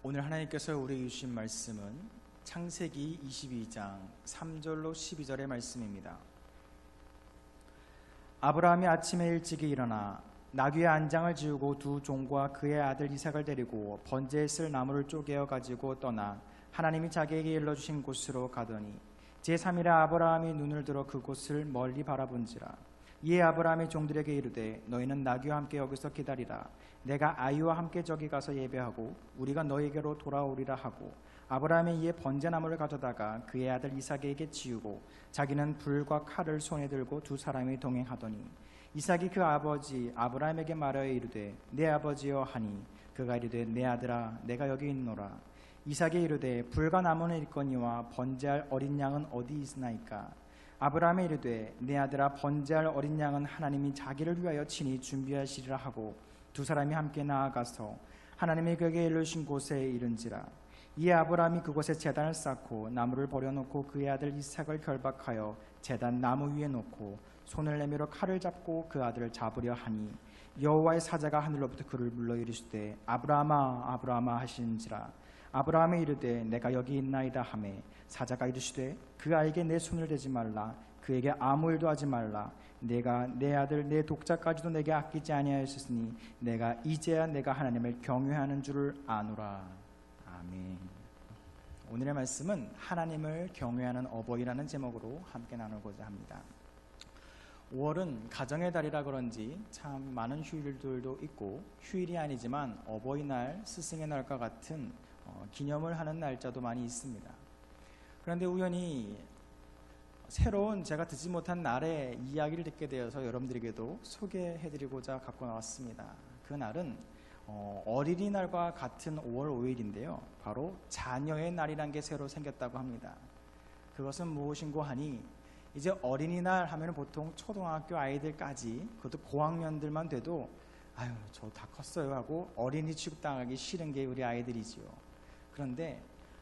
오늘 하나님께서 우리에게 주신 말씀은 창세기 22장 3절로 12절의 말씀입니다. 아브라함이 아침에 일찍이 일어나 나귀의 안장을 지우고 두 종과 그의 아들 이삭을 데리고 번제에 쓸 나무를 쪼개어 가지고 떠나 하나님이 자기에게 일러주신 곳으로 가더니 제3일에 아브라함이 눈을 들어 그곳을 멀리 바라본지라. 이에 아브라함이 종들에게 이르되 너희는 나귀와 함께 여기서 기다리라. 내가 아이와 함께 저기 가서 예배하고 우리가 너희에게로 돌아오리라 하고 아브라함이 이에 번제나무를 가져다가 그의 아들 이삭에게 지우고 자기는 불과 칼을 손에 들고 두 사람이 동행하더니 이삭이 그 아버지 아브라함에게 말하여 이르되 내 아버지여 하니 그가 이르되 내 아들아 내가 여기 있노라. 이삭이 이르되 불과 나무는 있거니와 번제할 어린 양은 어디 있나이까. 아브라함이 이르되 내 아들아 번제할 어린 양은 하나님이 자기를 위하여 친히 준비하시리라 하고 두 사람이 함께 나아가서 하나님이 그에게 이르신 곳에 이른지라. 이에 아브라함이 그곳에 제단을 쌓고 나무를 버려놓고 그의 아들 이삭을 결박하여 제단 나무 위에 놓고 손을 내밀어 칼을 잡고 그 아들을 잡으려 하니 여호와의 사자가 하늘로부터 그를 불러 이르시되 아브라함아 아브라함아 하시는지라. 아브라함이 이르되 내가 여기 있나이다 하매 사자가 이르시되 그 아이에게 내 손을 대지 말라. 그에게 아무 일도 하지 말라. 내가 내 아들 내 독자까지도 내게 아끼지 아니하였으니 내가 이제야 내가 하나님을 경외하는 줄을 아노라. 아멘. 오늘의 말씀은 하나님을 경외하는 어버이라는 제목으로 함께 나누고자 합니다. 5월은 가정의 달이라 그런지 참 많은 휴일들도 있고 휴일이 아니지만 어버이날, 스승의 날과 같은 기념을 하는 날짜도 많이 있습니다. 그런데 우연히 새로운 제가 듣지 못한 날의 이야기를 듣게 되어서 여러분들에게도 소개해드리고자 갖고 나왔습니다. 그 날은 어린이날과 같은 5월 5일인데요 바로 자녀의 날이란 게 새로 생겼다고 합니다. 그것은 무엇인고 하니 이제 어린이날 하면 보통 초등학교 아이들까지 그것도 고학년들만 돼도 아유 저 다 컸어요 하고 어린이 취급당하기 싫은 게 우리 아이들이지요. 그런데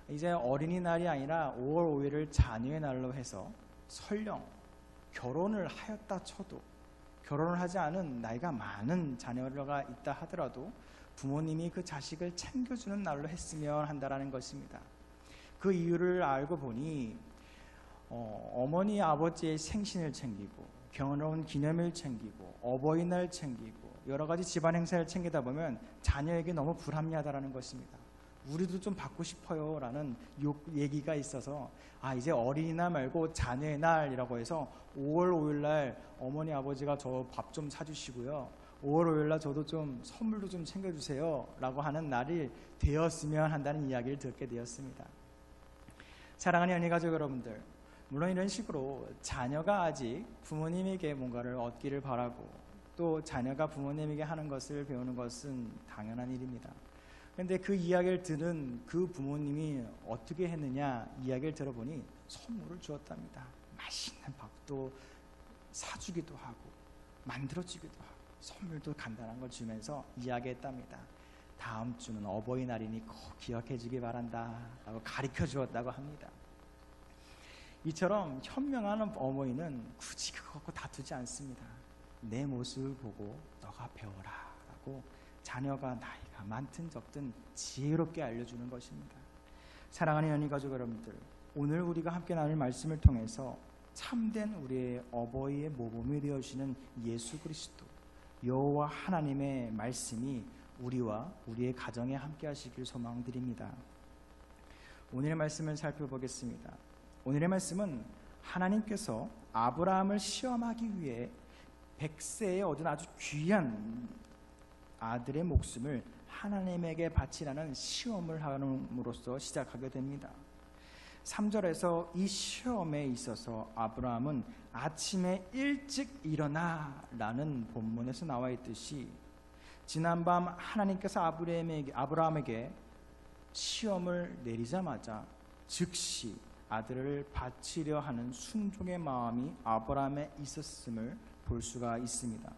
이제 어린이날이 아니라 5월 5일을 자녀의 날로 해서 설령 결혼을 하였다 쳐도 결혼을 하지 않은 나이가 많은 자녀가 있다 하더라도 부모님이 그 자식을 챙겨주는 날로 했으면 한다라는 것입니다. 그 이유를 알고 보니 어머니 아버지의 생신을 챙기고 결혼 기념일 챙기고 어버이날 챙기고 여러 가지 집안 행사를 챙기다 보면 자녀에게 너무 불합리하다라는 것입니다. 우리도 좀 받고 싶어요 라는 얘기가 있어서 이제 어린이날 말고 자녀의 날이라고 해서 5월 5일날 어머니 아버지가 저 밥 좀 사주시고요 5월 5일날 저도 좀 선물도 좀 챙겨주세요 라고 하는 날이 되었으면 한다는 이야기를 듣게 되었습니다. 사랑하는 연희가족 여러분들, 물론 이런 식으로 자녀가 아직 부모님에게 뭔가를 얻기를 바라고 또 자녀가 부모님에게 하는 것을 배우는 것은 당연한 일입니다. 그런데 그 이야기를 들은 그 부모님이 어떻게 했느냐 이야기를 들어보니 선물을 주었답니다. 맛있는 밥도 사주기도 하고 만들어주기도 하고 선물도 간단한 걸 주면서 이야기했답니다. 다음 주는 어버이날이니 꼭 기억해 주기 바란다 라고 가르쳐 주었다고 합니다. 이처럼 현명한 어머니는 굳이 그거 갖고 다투지 않습니다. 내 모습을 보고 너가 배워라 라고 자녀가 나이가 많든 적든 지혜롭게 알려주는 것입니다. 사랑하는 연희가족 여러분들, 오늘 우리가 함께 나눌 말씀을 통해서 참된 우리의 어버이의 모범이 되어주시는 예수 그리스도 여호와 하나님의 말씀이 우리와 우리의 가정에 함께 하시길 소망드립니다. 오늘의 말씀을 살펴보겠습니다. 오늘의 말씀은 하나님께서 아브라함을 시험하기 위해 100세에 얻은 아주 귀한 아들의 목숨을 하나님에게 바치라는 시험을 함으로써 시작하게 됩니다. 3절에서 이 시험에 있어서 아브라함은 아침에 일찍 일어나 라는 본문에서 나와 있듯이 지난밤 하나님께서 아브라함에게 시험을 내리자마자 즉시 아들을 바치려 하는 순종의 마음이 아브라함에 있었음을 볼 수가 있습니다.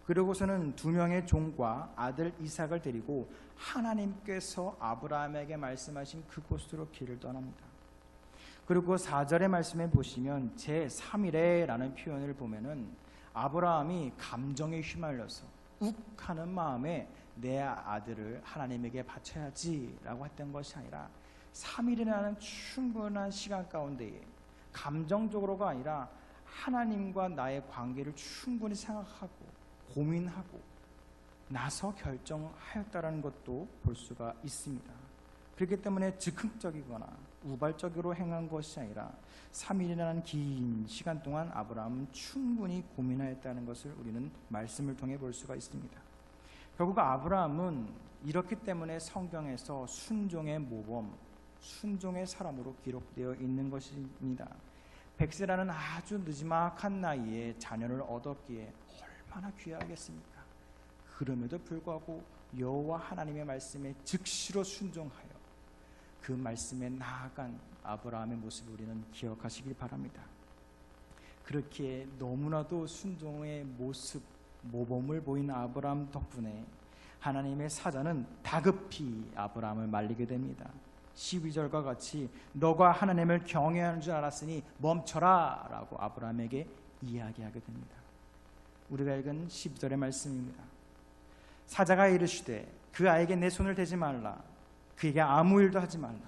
그러고서는 두 명의 종과 아들 이삭을 데리고 하나님께서 아브라함에게 말씀하신 그곳으로 길을 떠납니다. 그리고 4절의 말씀에 보시면 제3일에 라는 표현을 보면은 아브라함이 감정에 휘말려서 욱하는 마음에 내 아들을 하나님에게 바쳐야지라고 했던 것이 아니라 3일이라는 충분한 시간 가운데에 감정적으로가 아니라 하나님과 나의 관계를 충분히 생각하고 고민하고 나서 결정하였다라는 것도 볼 수가 있습니다. 그렇기 때문에 즉흥적이거나 우발적으로 행한 것이 아니라 3일이라는 긴 시간 동안 아브라함은 충분히 고민하였다는 것을 우리는 말씀을 통해 볼 수가 있습니다. 결국 아브라함은 이렇기 때문에 성경에서 순종의 모범, 순종의 사람으로 기록되어 있는 것입니다. 100세라는 아주 느지막한 나이에 자녀를 얻었기에 얼마나 귀하겠습니까? 그럼에도 불구하고 여호와 하나님의 말씀에 즉시로 순종하여 그 말씀에 나아간 아브라함의 모습을 우리는 기억하시길 바랍니다. 그렇게 너무나도 순종의 모습, 모범을 보인 아브라함 덕분에 하나님의 사자는 다급히 아브라함을 말리게 됩니다. 12절과 같이 너가 하나님을 경외하는 줄 알았으니 멈춰라 라고 아브라함에게 이야기하게 됩니다. 우리가 읽은 12절의 말씀입니다. 사자가 이르시되 그 아이에게 내 손을 대지 말라, 그에게 아무 일도 하지 말라.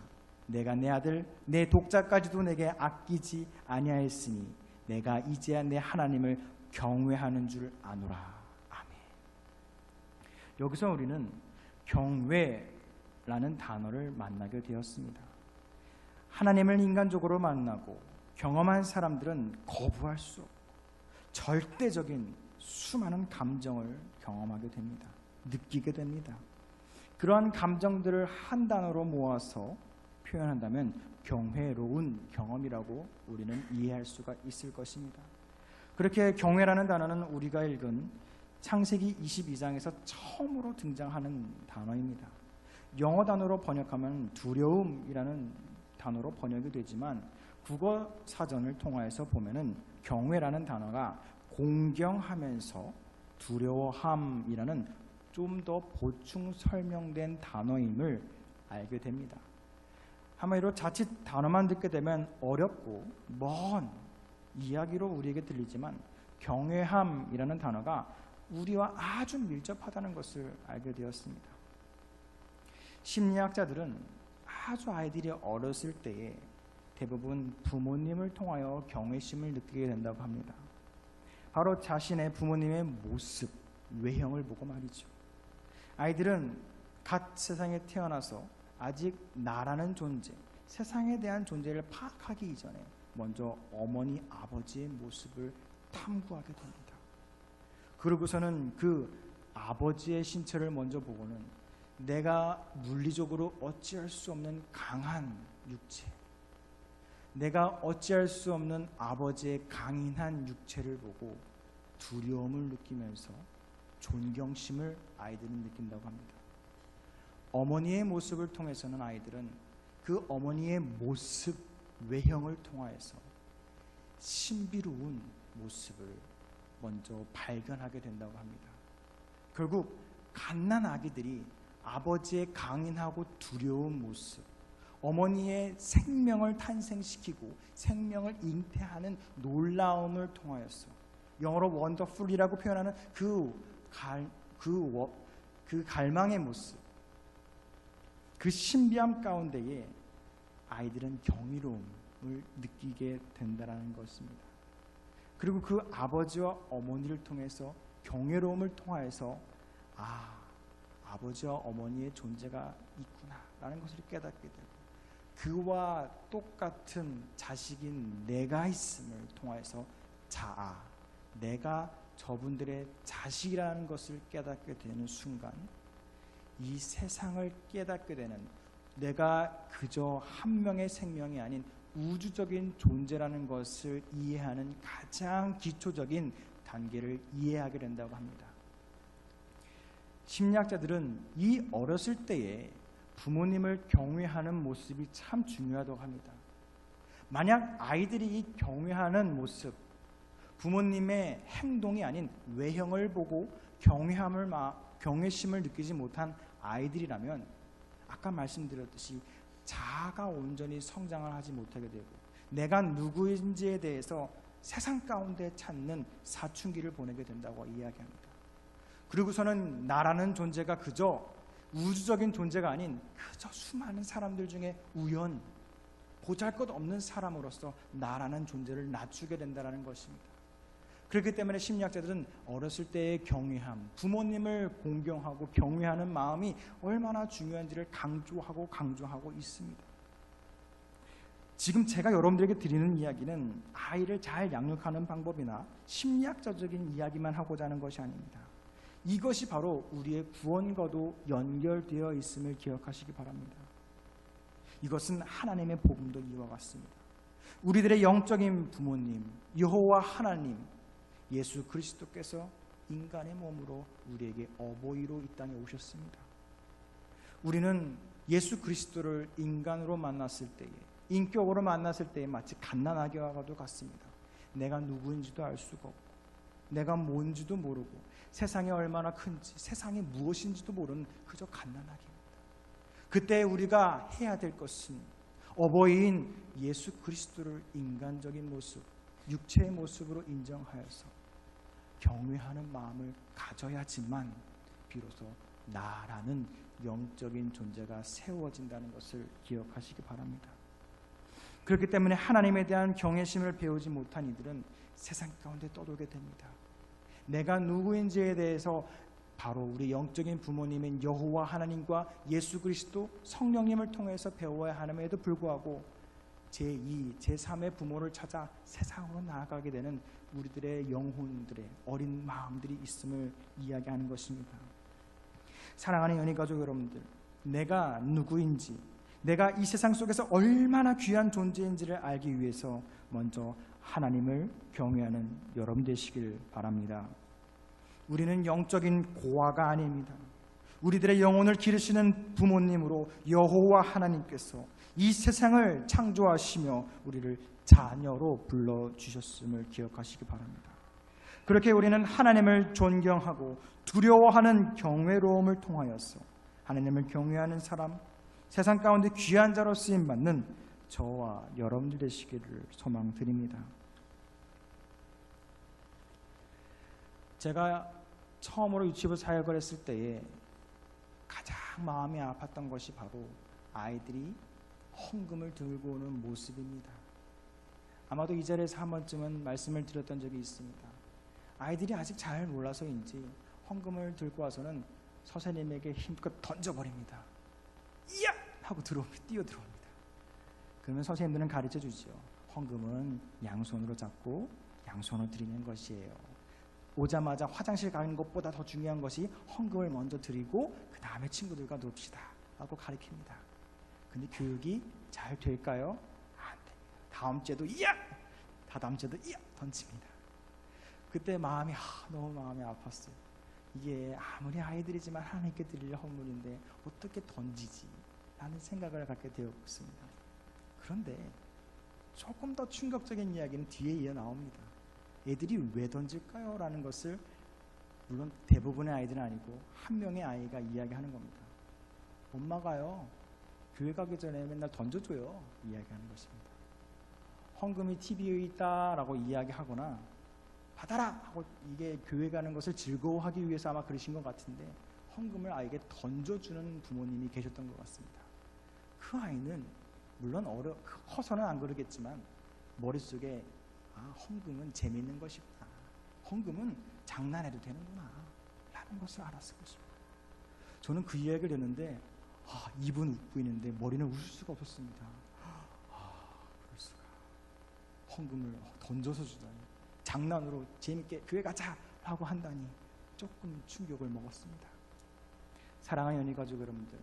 내가 내 아들 내 독자까지도 내게 아끼지 아니하였으니 내가 이제야 내 하나님을 경외하는 줄 아노라. 아멘. 여기서 우리는 경외라는 단어를 만나게 되었습니다. 하나님을 인간적으로 만나고 경험한 사람들은 거부할 수 없고 절대적인 수많은 감정을 경험하게 됩니다. 느끼게 됩니다. 그러한 감정들을 한 단어로 모아서 표현한다면 경외로운 경험이라고 우리는 이해할 수가 있을 것입니다. 그렇게 경외라는 단어는 우리가 읽은 창세기 22장에서 처음으로 등장하는 단어입니다. 영어 단어로 번역하면 두려움이라는 단어로 번역이 되지만 국어 사전을 통해서 보면은 경외라는 단어가 공경하면서 두려워함이라는 좀 더 보충 설명된 단어임을 알게 됩니다. 한마디로 자칫 단어만 듣게 되면 어렵고 먼 이야기로 우리에게 들리지만 경외함이라는 단어가 우리와 아주 밀접하다는 것을 알게 되었습니다. 심리학자들은 아주 아이들이 어렸을 때에 대부분 부모님을 통하여 경외심을 느끼게 된다고 합니다. 바로 자신의 부모님의 모습, 외형을 보고 말이죠. 아이들은 갓 세상에 태어나서 아직 나라는 존재, 세상에 대한 존재를 파악하기 이전에 먼저 어머니, 아버지의 모습을 탐구하게 됩니다. 그러고서는 그 아버지의 신체를 먼저 보고는 내가 물리적으로 어찌할 수 없는 강한 육체, 내가 어찌할 수 없는 아버지의 강인한 육체를 보고 두려움을 느끼면서 존경심을 아이들은 느낀다고 합니다. 어머니의 모습을 통해서는 아이들은 그 어머니의 모습, 외형을 통하여서 신비로운 모습을 먼저 발견하게 된다고 합니다. 결국 갓난 아기들이 아버지의 강인하고 두려운 모습, 어머니의 생명을 탄생시키고 생명을 잉태하는 놀라움을 통하여서 영어로 원더풀이라고 표현하는 그 갈망의 모습, 그 신비함 가운데에 아이들은 경이로움을 느끼게 된다는 것입니다. 그리고 그 아버지와 어머니를 통해서 경외로움을 통하여서 아버지와 어머니의 존재가 있구나라는 것을 깨닫게 되고 그와 똑같은 자식인 내가 있음을 통해서 내가 저분들의 자식이라는 것을 깨닫게 되는 순간 이 세상을 깨닫게 되는 내가 그저 한 명의 생명이 아닌 우주적인 존재라는 것을 이해하는 가장 기초적인 단계를 이해하게 된다고 합니다. 심리학자들은 이 어렸을 때에 부모님을 경외하는 모습이 참 중요하다고 합니다. 만약 아이들이 이 경외하는 모습, 부모님의 행동이 아닌 외형을 보고 경외심을 느끼지 못한 아이들이라면 아까 말씀드렸듯이 자아가 온전히 성장을 하지 못하게 되고 내가 누구인지에 대해서 세상 가운데 찾는 사춘기를 보내게 된다고 이야기합니다. 그리고서는 나라는 존재가 그저 우주적인 존재가 아닌 그저 수많은 사람들 중에 우연, 보잘것없는 사람으로서 나라는 존재를 낮추게 된다는 것입니다. 그렇기 때문에 심리학자들은 어렸을 때의 경외함, 부모님을 공경하고 경외하는 마음이 얼마나 중요한지를 강조하고 있습니다. 지금 제가 여러분들에게 드리는 이야기는 아이를 잘 양육하는 방법이나 심리학적인 이야기만 하고자 하는 것이 아닙니다. 이것이 바로 우리의 구원과도 연결되어 있음을 기억하시기 바랍니다. 이것은 하나님의 복음도 이와 같습니다. 우리들의 영적인 부모님 여호와 하나님 예수 그리스도께서 인간의 몸으로 우리에게 어버이로 이 땅에 오셨습니다. 우리는 예수 그리스도를 인간으로 만났을 때에, 인격으로 만났을 때에 마치 갓난아기와도 같습니다. 내가 누구인지도 알 수가 없고 내가 뭔지도 모르고 세상이 얼마나 큰지 세상이 무엇인지도 모르는 그저 갓난아기입니다. 그때 우리가 해야 될 것은 어버이인 예수 그리스도를 인간적인 모습, 육체의 모습으로 인정하여서 경외하는 마음을 가져야지만 비로소 나라는 영적인 존재가 세워진다는 것을 기억하시기 바랍니다. 그렇기 때문에 하나님에 대한 경외심을 배우지 못한 이들은 세상 가운데 떠돌게 됩니다. 내가 누구인지에 대해서 바로 우리 영적인 부모님인 여호와 하나님과 예수 그리스도 성령님을 통해서 배워야 함에도 불구하고 제2, 제3의 부모를 찾아 세상으로 나아가게 되는 우리들의 영혼들의 어린 마음들이 있음을 이야기하는 것입니다. 사랑하는 연인가족 여러분들, 내가 누구인지, 내가 이 세상 속에서 얼마나 귀한 존재인지를 알기 위해서 먼저 하나님을 경외하는 여러분 되시길 바랍니다. 우리는 영적인 고아가 아닙니다. 우리들의 영혼을 기르시는 부모님으로 여호와 하나님께서 이 세상을 창조하시며 우리를 자녀로 불러주셨음을 기억하시기 바랍니다. 그렇게 우리는 하나님을 존경하고 두려워하는 경외로움을 통하여서 하나님을 경외하는 사람, 세상 가운데 귀한 자로 쓰임받는 저와 여러분들 되시기를 소망드립니다. 제가 처음으로 유치부 사역을 했을 때에 가장 마음이 아팠던 것이 바로 아이들이 헌금을 들고 오는 모습입니다. 아마도 이 자리에서 한 번쯤은 말씀을 드렸던 적이 있습니다. 아이들이 아직 잘 몰라서인지 헌금을 들고 와서는 선생님에게 힘껏 던져버립니다. 이야! 하고 뛰어 들어옵니다. 그러면 선생님들은 가르쳐 주죠. 헌금은 양손으로 잡고 양손으로 드리는 것이에요. 오자마자 화장실 가는 것보다 더 중요한 것이 헌금을 먼저 드리고 그 다음에 친구들과 놉시다 라고 가르칩니다. 근데 교육이 잘 될까요? 안 됩니다. 다음 주에도 이야! 다다음 주에도 이야! 던집니다. 그때 너무 마음이 아팠어요. 이게 아무리 아이들이지만 하나님께 드릴 헌물인데 어떻게 던지지? 라는 생각을 갖게 되었습니다. 그런데 조금 더 충격적인 이야기는 뒤에 이어 나옵니다. 애들이 왜 던질까요? 라는 것을 물론 대부분의 아이들은 아니고 한 명의 아이가 이야기하는 겁니다. 엄마가요 교회 가기 전에 맨날 던져줘요 이야기하는 것입니다. 헌금이 TV에 있다라고 이야기하거나 받아라 하고 이게 교회 가는 것을 즐거워하기 위해서 아마 그러신 것 같은데 헌금을 아이에게 던져주는 부모님이 계셨던 것 같습니다. 그 아이는 물론 커서는 안 그러겠지만 머릿속에 헌금은 재미있는 것이구나, 헌금은 장난해도 되는구나 라는 것을 알았을 것입니다. 저는 그 이야기를 했는데 입은 웃고 있는데 머리는 웃을 수가 없었습니다. 그럴 수가. 헌금을 던져서 주다니, 장난으로 재밌게 교회 가자 라고 한다니 조금 충격을 먹었습니다. 사랑하는 연희가족 여러분들,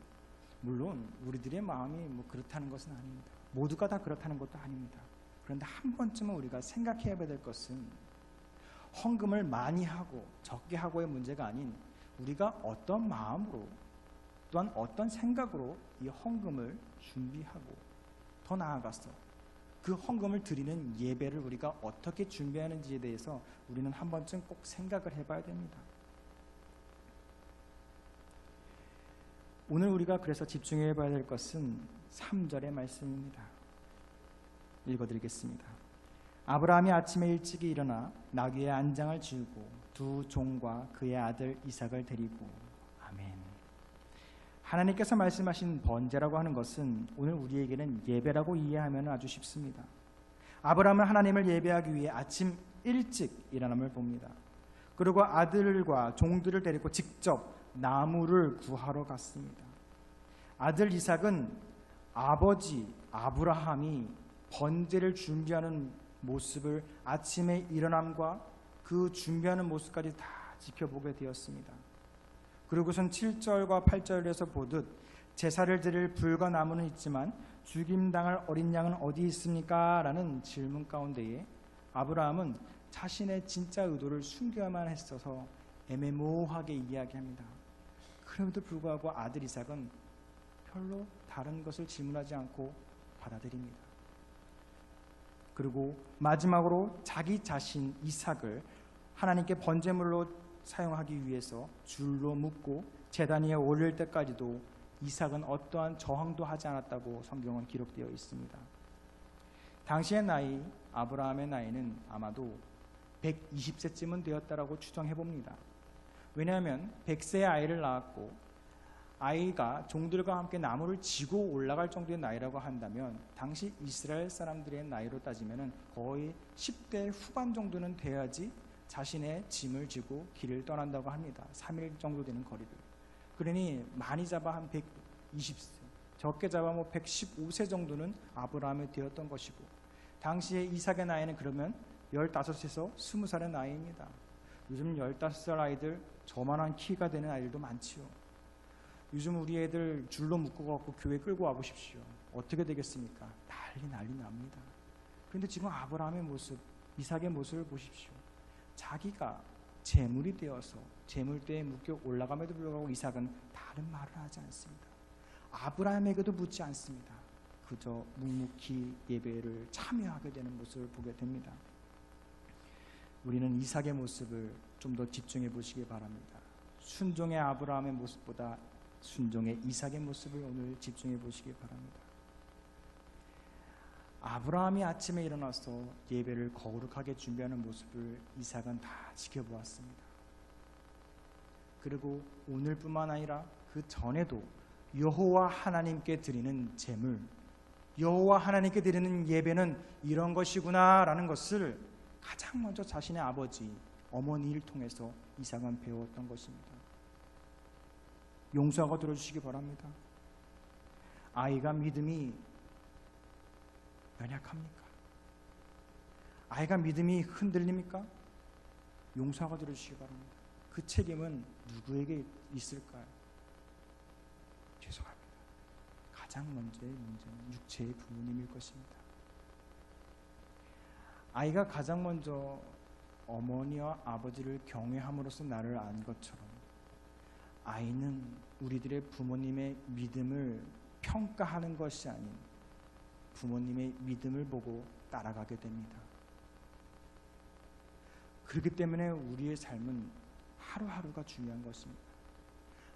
물론 우리들의 마음이 그렇다는 것은 아닙니다. 모두가 다 그렇다는 것도 아닙니다. 그런데 한 번쯤은 우리가 생각해야 될 것은 헌금을 많이 하고 적게 하고의 문제가 아닌 우리가 어떤 마음으로 또한 어떤 생각으로 이 헌금을 준비하고 더 나아가서 그 헌금을 드리는 예배를 우리가 어떻게 준비하는지에 대해서 우리는 한 번쯤 꼭 생각을 해봐야 됩니다. 오늘 우리가 그래서 집중해 봐야 될 것은 3절의 말씀입니다. 읽어드리겠습니다. 아브라함이 아침에 일찍이 일어나 나귀의 안장을 지우고 두 종과 그의 아들 이삭을 데리고. 아멘. 하나님께서 말씀하신 번제라고 하는 것은 오늘 우리에게는 예배라고 이해하면 아주 쉽습니다. 아브라함은 하나님을 예배하기 위해 아침 일찍 일어남을 봅니다. 그리고 아들과 종들을 데리고 직접 나무를 구하러 갔습니다. 아들 이삭은 아버지 아브라함이 번제를 준비하는 모습을 아침에 일어남과 그 준비하는 모습까지 다 지켜보게 되었습니다. 그리고선 7절과 8절에서 보듯 제사를 드릴 불과 나무는 있지만 죽임당할 어린 양은 어디 있습니까? 라는 질문 가운데에 아브라함은 자신의 진짜 의도를 숨겨야만 했어서 애매모호하게 이야기합니다. 그럼에도 불구하고 아들 이삭은 별로 다른 것을 질문하지 않고 받아들입니다. 그리고 마지막으로 자기 자신 이삭을 하나님께 번제물로 사용하기 위해서 줄로 묶고 제단 위에 올릴 때까지도 이삭은 어떠한 저항도 하지 않았다고 성경은 기록되어 있습니다. 당시의 나이, 아브라함의 나이는 아마도 120세쯤은 되었다라고 추정해 봅니다. 왜냐하면 100세의 아이를 낳았고 아이가 종들과 함께 나무를 지고 올라갈 정도의 나이라고 한다면 당시 이스라엘 사람들의 나이로 따지면 거의 10대 후반 정도는 돼야지 자신의 짐을 지고 길을 떠난다고 합니다. 3일 정도 되는 거리를. 그러니 많이 잡아 한 120세, 적게 잡아 115세 정도는 아브라함이 되었던 것이고, 당시에 이삭의 나이는 그러면 15에서 20살의 나이입니다. 요즘 15살 아이들 저만한 키가 되는 아이들도 많지요. 요즘 우리 애들 줄로 묶어갖고 교회 끌고 와보십시오. 어떻게 되겠습니까? 난리 납니다. 그런데 지금 아브라함의 모습, 이삭의 모습을 보십시오. 자기가 재물이 되어서 재물대에 묶여 올라감에도 불구하고 이삭은 다른 말을 하지 않습니다. 아브라함에게도 묻지 않습니다. 그저 묵묵히 예배를 참여하게 되는 모습을 보게 됩니다. 우리는 이삭의 모습을 좀 더 집중해 보시기 바랍니다. 순종의 아브라함의 모습보다 순종의 이삭의 모습을 오늘 집중해 보시기 바랍니다. 아브라함이 아침에 일어나서 예배를 거룩하게 준비하는 모습을 이삭은 다 지켜보았습니다. 그리고 오늘뿐만 아니라 그 전에도 여호와 하나님께 드리는 제물, 여호와 하나님께 드리는 예배는 이런 것이구나 라는 것을 가장 먼저 자신의 아버지, 어머니를 통해서 이삭은 배웠던 것입니다. 용서하고 들어주시기 바랍니다. 아이가 믿음이 연약합니까? 아이가 믿음이 흔들립니까? 용서하고 들어주시기 바랍니다. 그 책임은 누구에게 있을까요? 죄송합니다. 가장 먼저의 문제는 육체의 부모님일 것입니다. 아이가 가장 먼저 어머니와 아버지를 경외함으로써 나를 안 것처럼 아이는 우리들의 부모님의 믿음을 평가하는 것이 아닌 부모님의 믿음을 보고 따라가게 됩니다. 그렇기 때문에 우리의 삶은 하루하루가 중요한 것입니다.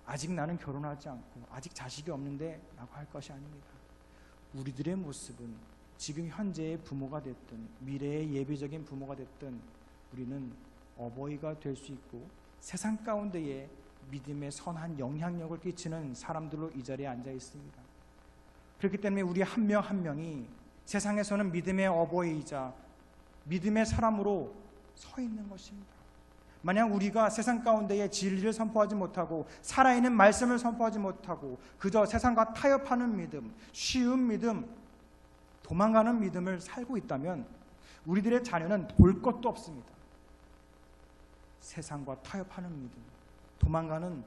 아직 나는 결혼하지 않고 아직 자식이 없는데 라고 할 것이 아닙니다. 우리들의 모습은 지금 현재의 부모가 됐든 미래의 예비적인 부모가 됐든 우리는 어버이가 될 수 있고 세상 가운데에 믿음의 선한 영향력을 끼치는 사람들로 이 자리에 앉아 있습니다. 그렇기 때문에 우리 한 명 한 명이 세상에서는 믿음의 어버이이자 믿음의 사람으로 서 있는 것입니다. 만약 우리가 세상 가운데에 진리를 선포하지 못하고 살아있는 말씀을 선포하지 못하고 그저 세상과 타협하는 믿음, 쉬운 믿음, 도망가는 믿음을 살고 있다면 우리들의 자녀는 볼 것도 없습니다. 세상과 타협하는 믿음, 도망가는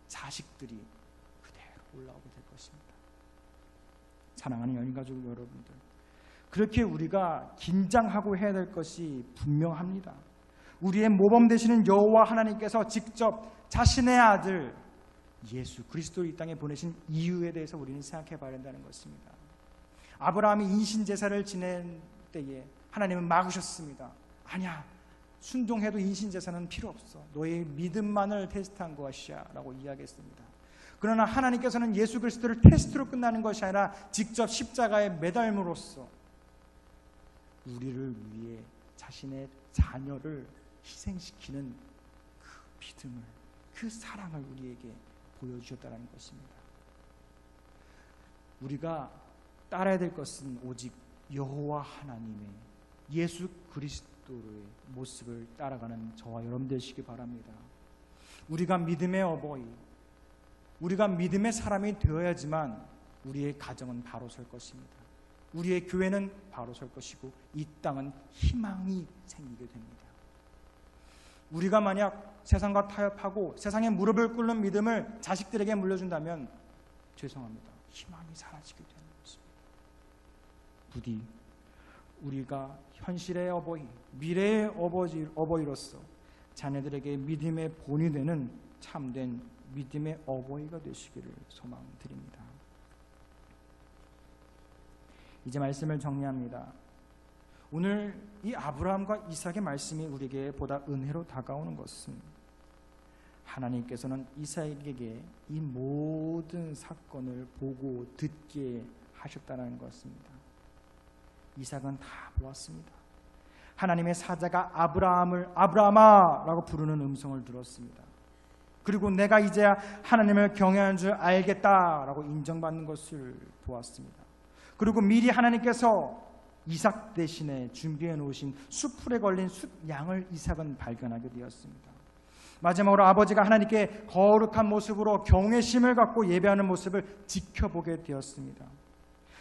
자식들이 그대로 올라오게 될 것입니다. 사랑하는 연인가족 여러분들, 그렇게 우리가 긴장하고 해야 될 것이 분명합니다. 우리의 모범 되시는 여호와 하나님께서 직접 자신의 아들 예수 그리스도를 이 땅에 보내신 이유에 대해서 우리는 생각해 봐야 한다는 것입니다. 아브라함이 인신제사를 지낸 때에 하나님은 막으셨습니다. 아니야, 순종해도 인신제사는 필요 없어. 너의 믿음만을 테스트한 것이야 라고 이야기했습니다. 그러나 하나님께서는 예수 그리스도를 테스트로 끝나는 것이 아니라 직접 십자가에 매달음으로써 우리를 위해 자신의 자녀를 희생시키는 믿음을, 그 사랑을 우리에게 보여주셨다는 것입니다. 우리가 따라야 될 것은 오직 여호와 하나님의 예수 그리스도의 모습을 따라가는 저와 여러분 되시기 바랍니다. 우리가 믿음의 어버이, 우리가 믿음의 사람이 되어야지만 우리의 가정은 바로 설 것입니다. 우리의 교회는 바로 설 것이고 이 땅은 희망이 생기게 됩니다. 우리가 만약 세상과 타협하고 세상에 무릎을 꿇는 믿음을 자식들에게 물려준다면 죄송합니다. 희망이 사라지게 되는 것입니다. 부디 우리가 현실의 어버이, 미래의 어버이로서 자녀들에게 믿음의 본이 되는 참된 믿음의 어버이가 되시기를 소망드립니다. 이제 말씀을 정리합니다. 오늘 이 아브라함과 이삭의 말씀이 우리에게 보다 은혜로 다가오는 것은 하나님께서는 이삭에게 이 모든 사건을 보고 듣게 하셨다는 것입니다. 이삭은 다 보았습니다. 하나님의 사자가 아브라함을 아브라함아라고 부르는 음성을 들었습니다. 그리고 내가 이제야 하나님을 경외하는 줄 알겠다라고 인정받는 것을 보았습니다. 그리고 미리 하나님께서 이삭 대신에 준비해 놓으신 숫풀에 걸린 숫양을 이삭은 발견하게 되었습니다. 마지막으로 아버지가 하나님께 거룩한 모습으로 경외심을 갖고 예배하는 모습을 지켜보게 되었습니다.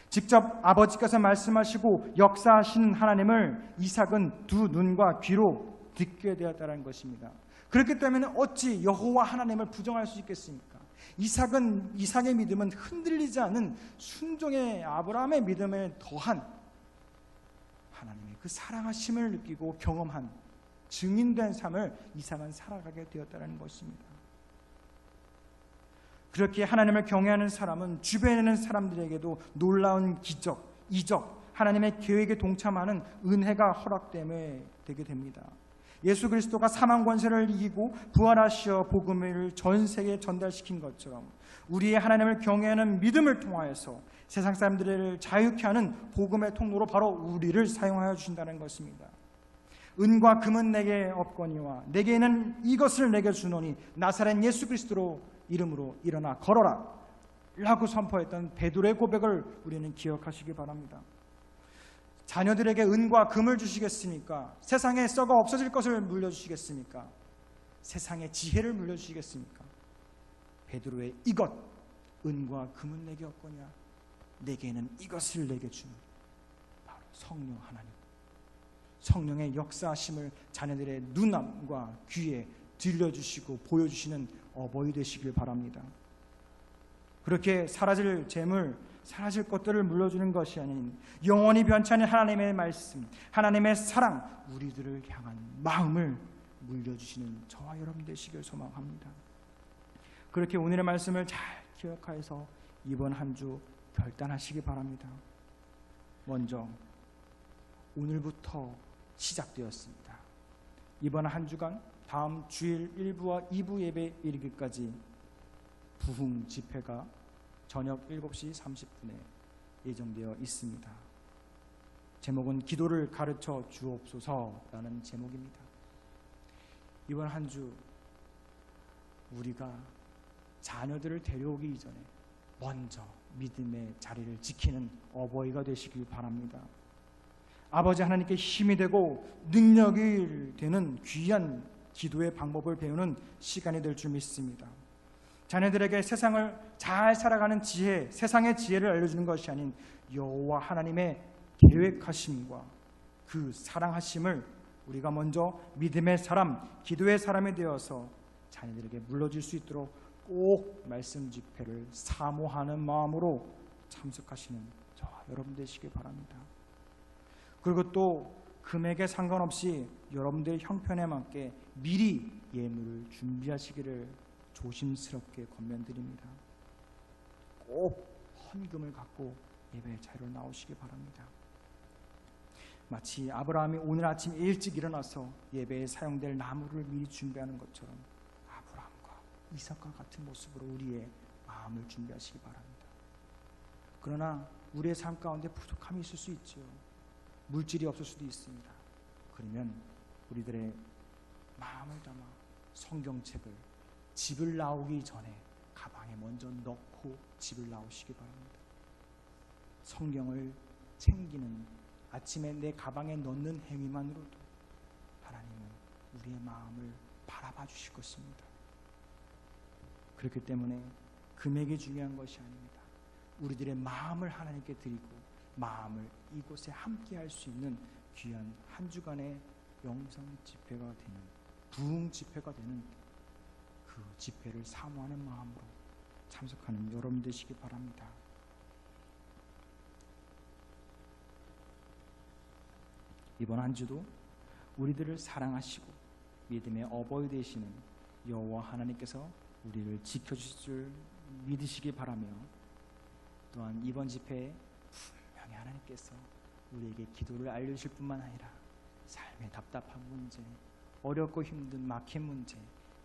직접 아버지께서 말씀하시고 역사하신 하나님을 이삭은 두 눈과 귀로 듣게 되었다는 것입니다. 그렇기 때문에 어찌 여호와 하나님을 부정할 수 있겠습니까? 이삭의 믿음은 흔들리지 않은 순종의 아브라함의 믿음에 더한 하나님의 그 사랑하심을 느끼고 경험한 증인된 삶을 이삭은 살아가게 되었다는 것입니다. 그렇게 하나님을 경외하는 사람은 주변에 있는 사람들에게도 놀라운 기적, 이적, 하나님의 계획에 동참하는 은혜가 허락됨에 되게 됩니다. 예수 그리스도가 사망 권세를 이기고 부활하시어 복음을 전 세계에 전달시킨 것처럼 우리의 하나님을 경외하는 믿음을 통하여서 세상 사람들을 자유케 하는 복음의 통로로 바로 우리를 사용하여 주신다는 것입니다. 은과 금은 내게 없거니와 내게는 이것을 내게 주노니 나사렛 예수 그리스도로 이름으로 일어나 걸어라 라고 선포했던 베드로의 고백을 우리는 기억하시기 바랍니다. 자녀들에게 은과 금을 주시겠습니까? 세상에 썩어 없어질 것을 물려주시겠습니까? 세상의 지혜를 물려주시겠습니까? 베드로의 이것, 은과 금은 내게 없거냐 내게는 이것을 내게 주는 바로 성령 하나님, 성령의 역사하심을 자녀들의 눈앞과 귀에 들려주시고 보여주시는 어버이 되시길 바랍니다. 그렇게 사라질 재물, 사라질 것들을 물려주는 것이 아닌 영원히 변치 않는 하나님의 말씀, 하나님의 사랑, 우리들을 향한 마음을 물려주시는 저와 여러분 되시길 소망합니다. 그렇게 오늘의 말씀을 잘 기억하여서 이번 한 주 결단하시기 바랍니다. 먼저 오늘부터 시작되었습니다. 이번 한 주간 다음 주일 1부와 2부 예배 이르기까지 부흥 집회가 저녁 7시 30분에 예정되어 있습니다. 제목은 기도를 가르쳐 주옵소서라는 제목입니다. 이번 한 주 우리가 자녀들을 데려오기 이전에 먼저 믿음의 자리를 지키는 어버이가 되시길 바랍니다. 아버지 하나님께 힘이 되고 능력이 되는 귀한 기도의 방법을 배우는 시간이 될 줄 믿습니다. 자녀들에게 세상을 잘 살아가는 지혜, 세상의 지혜를 알려주는 것이 아닌 여호와 하나님의 계획하심과 그 사랑하심을 우리가 먼저 믿음의 사람, 기도의 사람이 되어서 자녀들에게 물려줄 수 있도록 꼭 말씀 집회를 사모하는 마음으로 참석하시는 저와 여러분 되시길 바랍니다. 그리고 또 금액에 상관없이 여러분들의 형편에 맞게 미리 예물을 준비하시기를 조심스럽게 권면드립니다. 꼭 헌금을 갖고 예배 자리로 나오시기 바랍니다. 마치 아브라함이 오늘 아침 일찍 일어나서 예배에 사용될 나무를 미리 준비하는 것처럼 아브라함과 이삭과 같은 모습으로 우리의 마음을 준비하시기 바랍니다. 그러나 우리의 삶 가운데 부족함이 있을 수 있죠. 물질이 없을 수도 있습니다. 그러면 우리들의 마음을 담아 성경책을 집을 나오기 전에 가방에 먼저 넣고 집을 나오시기 바랍니다. 성경을 챙기는, 아침에 내 가방에 넣는 행위만으로도 하나님은 우리의 마음을 바라봐 주실 것입니다. 그렇기 때문에 금액이 중요한 것이 아닙니다. 우리들의 마음을 하나님께 드리고 마음을 이곳에 함께 할 수 있는 귀한 한 주간의 영성 집회가 되는, 부흥 집회가 되는 그 집회를 사모하는 마음으로 참석하는 여러분 되시기 바랍니다. 이번 한 주도 우리들을 사랑하시고 믿음의 어버이 되시는 여호와 하나님께서 우리를 지켜주실 줄 믿으시기 바라며, 또한 이번 집회에 분명히 하나님께서 우리에게 기도를 알려주실 뿐만 아니라 삶의 답답한 문제, 어렵고 힘든 막힌 문제,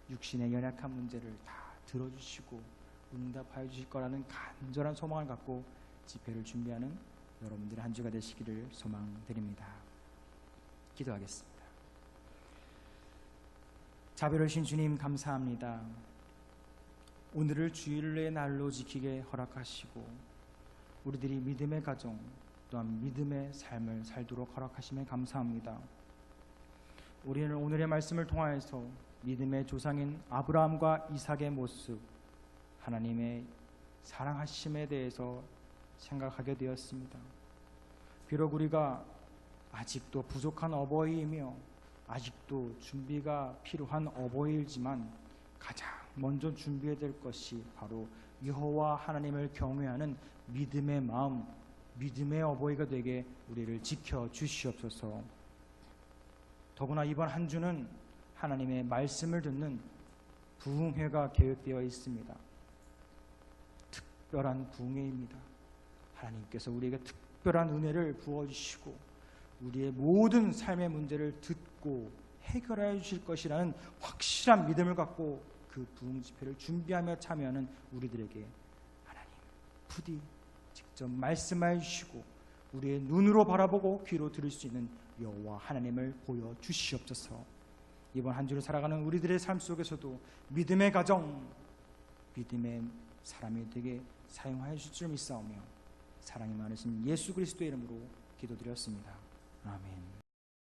육신의 연약한 문제를 다 들어주시고 응답하여 주실 거라는 간절한 소망을 갖고 집회를 준비하는 여러분들의 한 주가 되시기를 소망드립니다. 기도하겠습니다. 자비로우신 주님, 감사합니다. 오늘을 주일의 날로 지키게 허락하시고 우리들이 믿음의 가정 또한 믿음의 삶을 살도록 허락하심에 감사합니다. 우리는 오늘의 말씀을 통하여서 믿음의 조상인 아브라함과 이삭의 모습, 하나님의 사랑하심에 대해서 생각하게 되었습니다. 비록 우리가 아직도 부족한 어버이이며 아직도 준비가 필요한 어버이이지만 가장 먼저 준비해야 될 것이 바로 여호와 하나님을 경외하는 믿음의 마음, 믿음의 어버이가 되게 우리를 지켜 주시옵소서. 더구나 이번 한 주는 하나님의 말씀을 듣는 부흥회가 계획되어 있습니다. 특별한 부흥회입니다. 하나님께서 우리에게 특별한 은혜를 부어주시고 우리의 모든 삶의 문제를 듣고 해결해 주실 것이라는 확실한 믿음을 갖고 그 부흥 집회를 준비하며 참여하는 우리들에게 하나님 부디 직접 말씀해 주시고 우리의 눈으로 바라보고 귀로 들을 수 있는 여호와 하나님을 보여 주시옵소서. 이번 한 주를 살아가는 우리들의 삶 속에서도 믿음의 가정, 믿음의 사람이 되게 사용하여 주실 줄 믿사오며 사랑이 많으신 예수 그리스도의 이름으로 기도드렸습니다. 아멘.